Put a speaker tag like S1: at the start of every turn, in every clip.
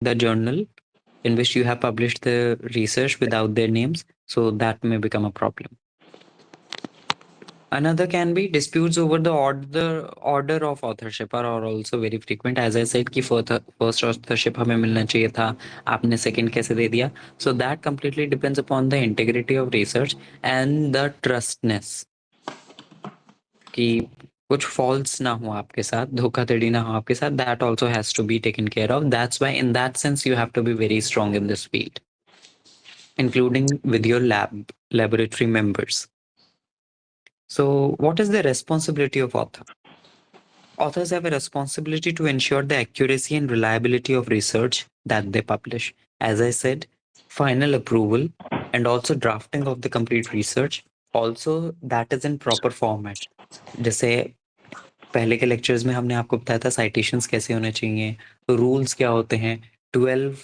S1: the journal in which you have published the research without their names, so that may become a problem. Another can be disputes over the order of authorship are also very frequent. As I said कि first authorship हमें मिलना चाहिए था, आपने second कैसे दे दिया? So that completely depends upon the integrity of research and the trustness, कि कुछ false ना हो आपके साथ, धोखाधड़ी ना हो आपके साथ. That also has to be taken care of. That's why in that sense you have to be very strong in this field, including with your laboratory members. So what is the responsibility of author? Authors have a responsibility to ensure the accuracy and reliability of research that they publish. As I said, final approval and also drafting of the complete research, also that is in proper format. जैसे पहले के lectures में हमने आपको बताया था citations कैसे होने चाहिए, तो रूल्स क्या होते हैं, 12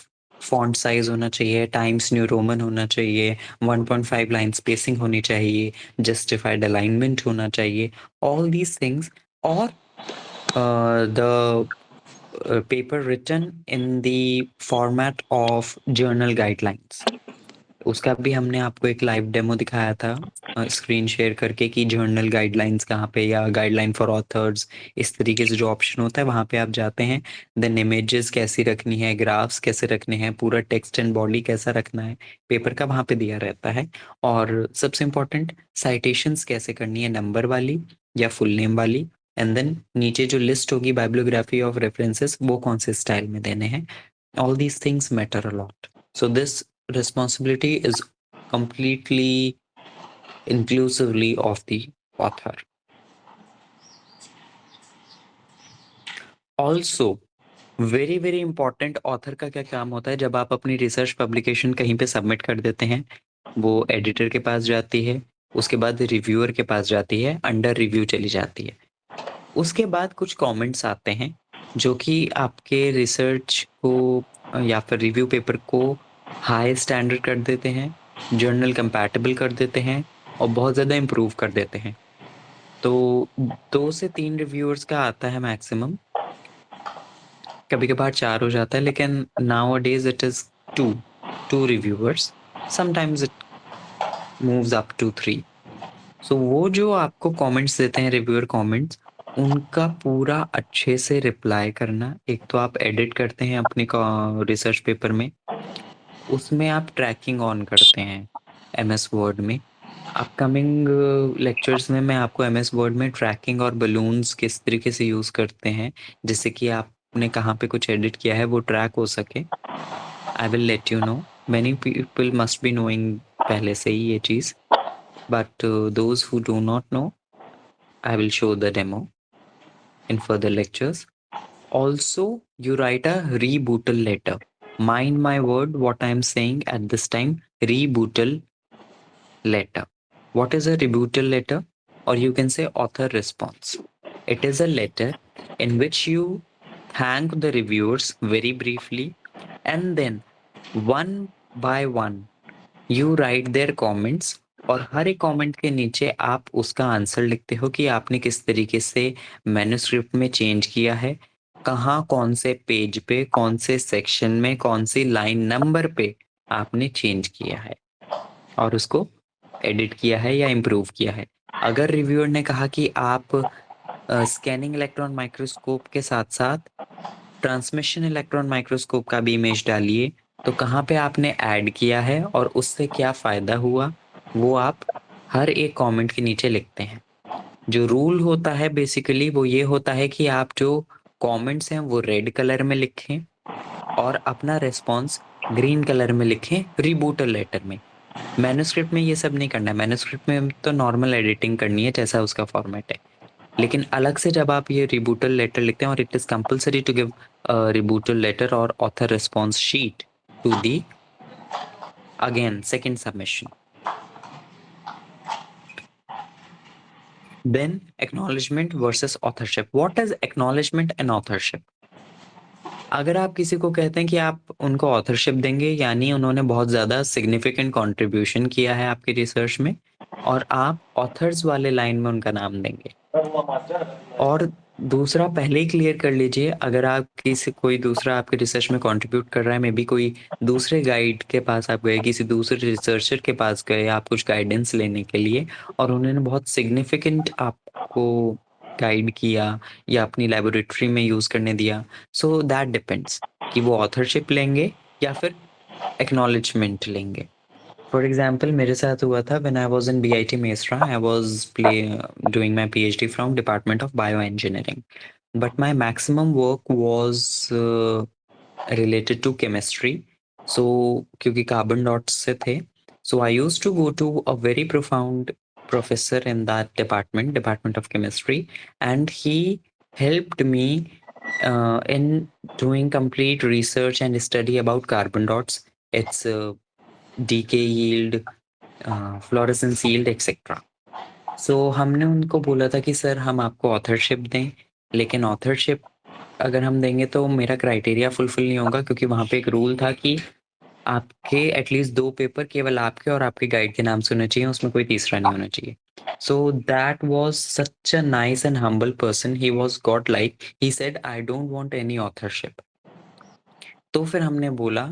S1: फॉन्ट साइज होना चाहिए, टाइम्स न्यू रोमन होना चाहिए, 1.5 लाइन स्पेसिंग होनी चाहिए, जस्टिफाइड अलाइनमेंट होना चाहिए, ऑल दीज थिंग्स, और the paper written in the format of journal guidelines. उसका भी हमने आपको एक लाइव डेमो दिखाया था स्क्रीन शेयर करके कि जर्नल गाइडलाइंस कहाँ पे, या गाइडलाइन फॉर ऑथर्स, इस तरीके से जो ऑप्शन होता है वहाँ पे आप जाते हैं, देन इमेजेस कैसी रखनी है, ग्राफ्स कैसे रखने हैं, पूरा टेक्स्ट एंड बॉडी कैसा रखना है, पेपर का वहाँ पे दिया रहता है. और सबसे इम्पोर्टेंट साइटेशंस कैसे करनी है, नंबर वाली या फुल नेम वाली, एंड देन नीचे जो लिस्ट होगी बाइब्लियोग्राफी ऑफ रेफरेंसेस वो कौन से स्टाइल में देने हैं. All these things matter a lot. So this responsibility is completely inclusively of the author. Also very very important, author का क्या काम होता है, जब आप अपनी रिसर्च पब्लिकेशन कहीं पे सबमिट कर देते हैं, वो एडिटर के पास जाती है, उसके बाद रिव्यूअर के पास जाती है, अंडर रिव्यू चली जाती है. उसके बाद कुछ कमेंट्स आते हैं जो कि आपके रिसर्च को या फिर रिव्यू पेपर को हाई स्टैंडर्ड कर देते हैं, जर्नल कंपैटिबल कर देते हैं और बहुत ज़्यादा इम्प्रूव कर देते हैं. तो 2 से 3 रिव्यूअर्स का आता है मैक्सिमम, कभी-कभार 4 हो जाता है, लेकिन nowadays it is 2 reviewers, sometimes it moves up to 3. So वो जो आपको कमेंट्स देते हैं, रिव्यूअर कमेंट्स, उनका पूरा अच्छे से रिप्लाई करना. एक तो आप एडिट करते हैं अपनी रिसर्च पेपर में, उसमें आप ट्रैकिंग ऑन करते हैं एमएस वर्ड में. अपकमिंग लेक्चर्स में मैं आपको एमएस वर्ड में ट्रैकिंग और बलून्स किस तरीके से यूज़ करते हैं, जिससे कि आपने कहाँ पे कुछ एडिट किया है वो ट्रैक हो सके. I will let you know. Many people must be knowing पहले से ही ये चीज़, but those who do not know, I will show the demo in further lectures. Also, you write a rebuttal letter. Mind my word, what I am saying at this time, rebuttal letter. What is a rebuttal letter? Or you can say author response. It is a letter in which you thank the reviewers very briefly, and then one by one you write their comments, और हर एक comment के नीचे आप उसका answer लिखते हो कि आपने किस तरीके से मैन्युस्क्रिप्ट में चेंज किया है, कहाँ कौन से पेज पे, कौन से सेक्शन में, कौन सी लाइन नंबर पे आपने चेंज किया है और उसको एडिट किया है या इम्प्रूव किया है. अगर रिव्यूअर ने कहा कि आप स्कैनिंग इलेक्ट्रॉन माइक्रोस्कोप के साथ साथ ट्रांसमिशन इलेक्ट्रॉन माइक्रोस्कोप का भी इमेज डालिए, तो कहाँ पे आपने ऐड किया है और उससे क्या फ़ायदा हुआ, वो आप हर एक कमेंट के नीचे लिखते हैं. जो रूल होता है बेसिकली वो ये होता है कि आप जो कमेंट्स हैं वो रेड कलर में लिखें और अपना रिस्पॉन्स ग्रीन कलर में लिखें रिबूटल लेटर में. मैन्युस्क्रिप्ट में ये सब नहीं करना है. मैन्युस्क्रिप्ट में तो नॉर्मल एडिटिंग करनी है जैसा उसका फॉर्मेट है, लेकिन अलग से जब आप ये रिबूटल लेटर लिखते हैं, और it is compulsory to give rebuttal letter और author response sheet to the again second submission. Then acknowledgement versus authorship. What is acknowledgement and authorship? अगर आप किसी को कहते हैं कि आप उनको ऑथरशिप देंगे, यानी उन्होंने बहुत ज़्यादा सिग्निफिकेंट कंट्रीब्यूशन किया है आपकी रिसर्च में, और आप ऑथर्स वाले लाइन में उनका नाम देंगे, और दूसरा पहले ही क्लियर कर लीजिए। अगर आप किसी कोई दूसरा आपके रिसर्च में कंट्रीब्यूट कर रहा है, मे बी कोई दूसरे गाइड के पास आप गए, किसी दूसरे रिसर्चर के पास गए आप कुछ गाइडेंस लेने के लिए, और उन्होंने बहुत सिग्निफिकेंट आपको गाइड किया या अपनी लैबोरेटरी में यूज़ करने दिया, सो दैट डिपेंड्स कि वो ऑथरशिप लेंगे या फिर एक्नॉलेजमेंट लेंगे। फॉर एग्जाम्पल मेरे साथ हुआ था when I was in BIT Mesra, I was doing my PhD from Department of Bioengineering, but my maximum work was related to chemistry. So क्योंकि कार्बन डॉट्स से थे, so I used to go to a very profound professor in that department of chemistry, and he helped me in doing complete research and study about carbon dots, its decay yield, fluorescence yield etcetera. So हमने उनको बोला था कि sir हम आपको authorship दें, लेकिन authorship अगर हम देंगे तो मेरा क्राइटेरिया फुलफिल नहीं होगा, क्योंकि वहाँ पे एक रूल था कि आपके एटलीस्ट 2 पेपर केवल आपके और आपके गाइड के नाम से होने चाहिए, उसमें कोई तीसरा नहीं होना चाहिए। So that was such a nice and humble person, he was God like, he said I don't want any authorship. तो फिर हमने बोला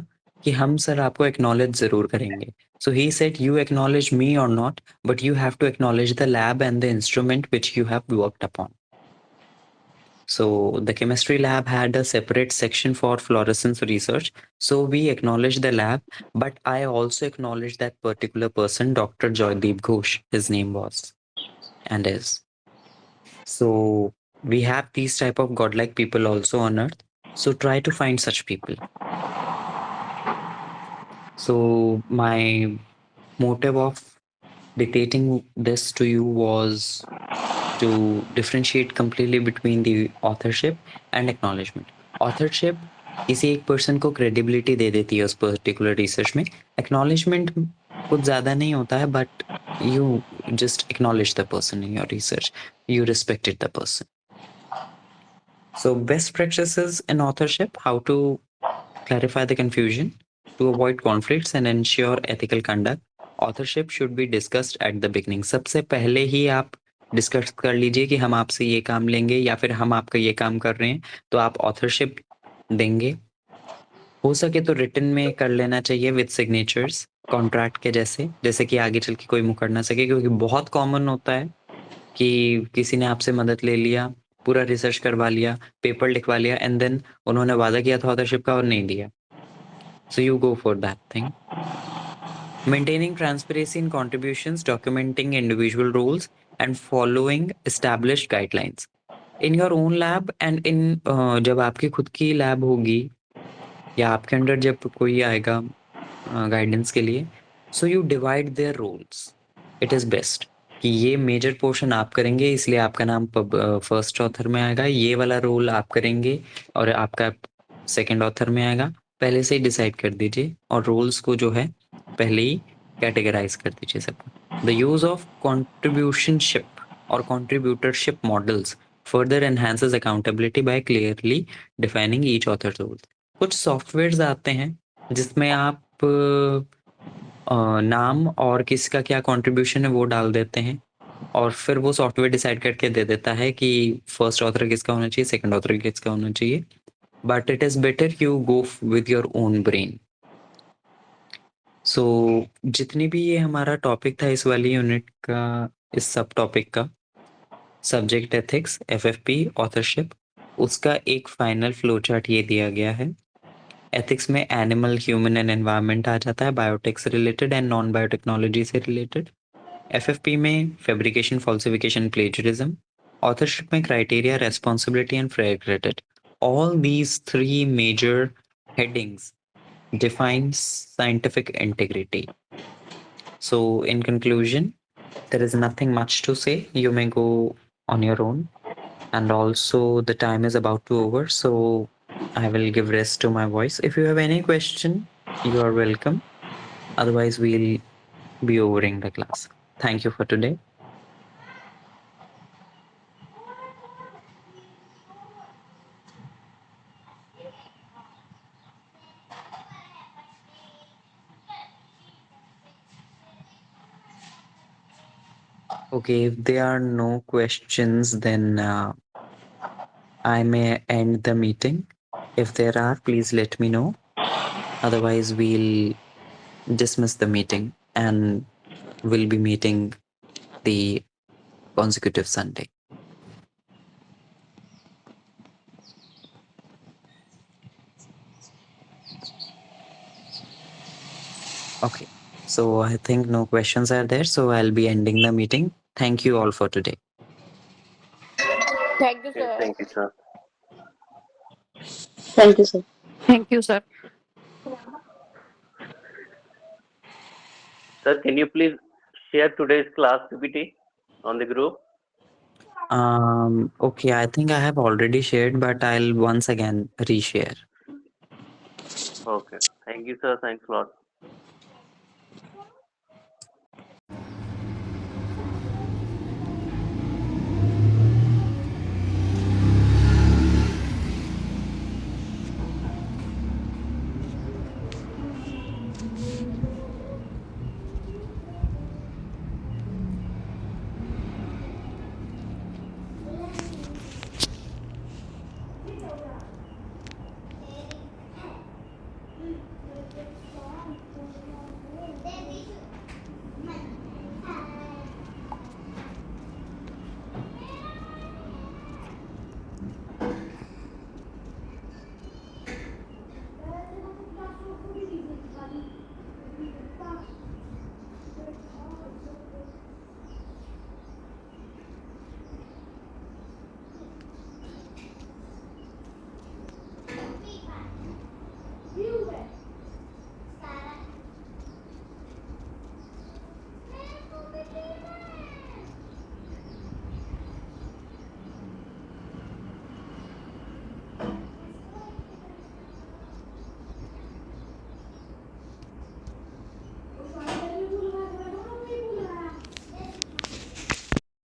S1: कि हम सर आपको एक्नॉलेज ज़रूर करेंगे। So he said, you acknowledge me or not, but you have to acknowledge the lab and the instrument which you have worked upon. So the chemistry lab had a separate section for fluorescence research. So we acknowledged the lab, but I also acknowledged that particular person, Dr. Joydeep Ghosh, his name was and is. So we have these type of godlike people also on earth. So try to find such people. So my motive of dictating this to you was to differentiate completely between the authorship and acknowledgement. Authorship किसी एक person को credibility दे देती है उस particular research में। Acknowledgement कुछ ज़्यादा नहीं होता है, but you just acknowledge the person in your research, you respected the person. So best practices in authorship, how to clarify the confusion, to avoid conflicts and ensure ethical conduct. Authorship should be discussed at the beginning. सबसे पहले ही आप discuss कर लीजिए कि हम आपसे ये काम लेंगे या फिर हम आपका ये काम कर रहे हैं, तो आप ऑथरशिप देंगे। हो सके तो रिटन में कर लेना चाहिए विद सिग्नेचर्स, कॉन्ट्रैक्ट के जैसे कि आगे चल के कोई मुकर ना सके, क्योंकि बहुत कॉमन होता है कि किसी ने आपसे मदद ले लिया, पूरा रिसर्च करवा लिया, पेपर लिखवा लिया, एंड देन उन्होंने वादा किया था ऑथरशिप का और नहीं दिया। So you go for that thing. Maintaining transparency in contributions, documenting individual roles, and following established guidelines. In your own lab and in जब आपकी खुद की लैब होगी या आपके अंडर जब कोई आएगा गाइडेंस के लिए, so you divide their roles. It is best कि ये मेजर पोर्शन आप करेंगे, इसलिए आपका नाम फर्स्ट ऑथर में आएगा, ये वाला रोल आप करेंगे और आपका सेकंड ऑथर में आएगा। पहले से ही डिसाइड कर दीजिए और रोल्स को जो है पहले ही कैटेगराइज कर दीजिए सबको। द यूज ऑफ कॉन्ट्रीब्यूशनशिप और contributorship models further enhances accountability by clearly defining each author role. कुछ सॉफ्टवेयर्स आते हैं जिसमें आप नाम और किसका क्या कंट्रीब्यूशन है वो डाल देते हैं, और फिर वो सॉफ्टवेयर डिसाइड करके दे देता है कि फर्स्ट ऑथर किसका होना चाहिए, सेकंड ऑथर किसका होना चाहिए। But it is better you go with your own brain. So जितनी भी ये हमारा टॉपिक था इस वाली यूनिट का, इस सब टॉपिक का, सब्जेक्ट एथिक्स, एफएफपी, ऑथरशिप, उसका एक फाइनल फ्लो चार्ट ये दिया गया है। एथिक्स में एनिमल, ह्यूमन एंड एनवायरनमेंट आ जाता है, बायोटेक से रिलेटेड एंड नॉन बायोटेक्नोलॉजी से रिलेटेड। एफएफपी में फैब्रिकेशन, फॉल्सिफिकेशन, प्लेजरिज्म। ऑथरशिप में criteria, responsibility and fair credit. All these 3 major headings define scientific integrity. So in conclusion, there is nothing much to say. You may go on your own, and also the time is about to over, so I will give rest to my voice. If you have any question, you are welcome. Otherwise, we'll be overing the class. Thank you for today. Okay, if there are no questions, then I may end the meeting. If there are, please let me know. Otherwise, we'll dismiss the meeting and we'll be meeting the consecutive Sunday. Okay. So I think no questions are there. So I'll be ending the meeting. Thank you all for today.
S2: Thank you,
S3: Okay,
S2: sir.
S3: thank you, sir.
S4: Thank you, sir.
S2: Thank you, sir.
S3: Sir, can you please share today's class PPT on the group?
S1: Okay, I think I have already shared, but I'll once again reshare.
S3: Okay. Thank you, sir. Thanks a lot.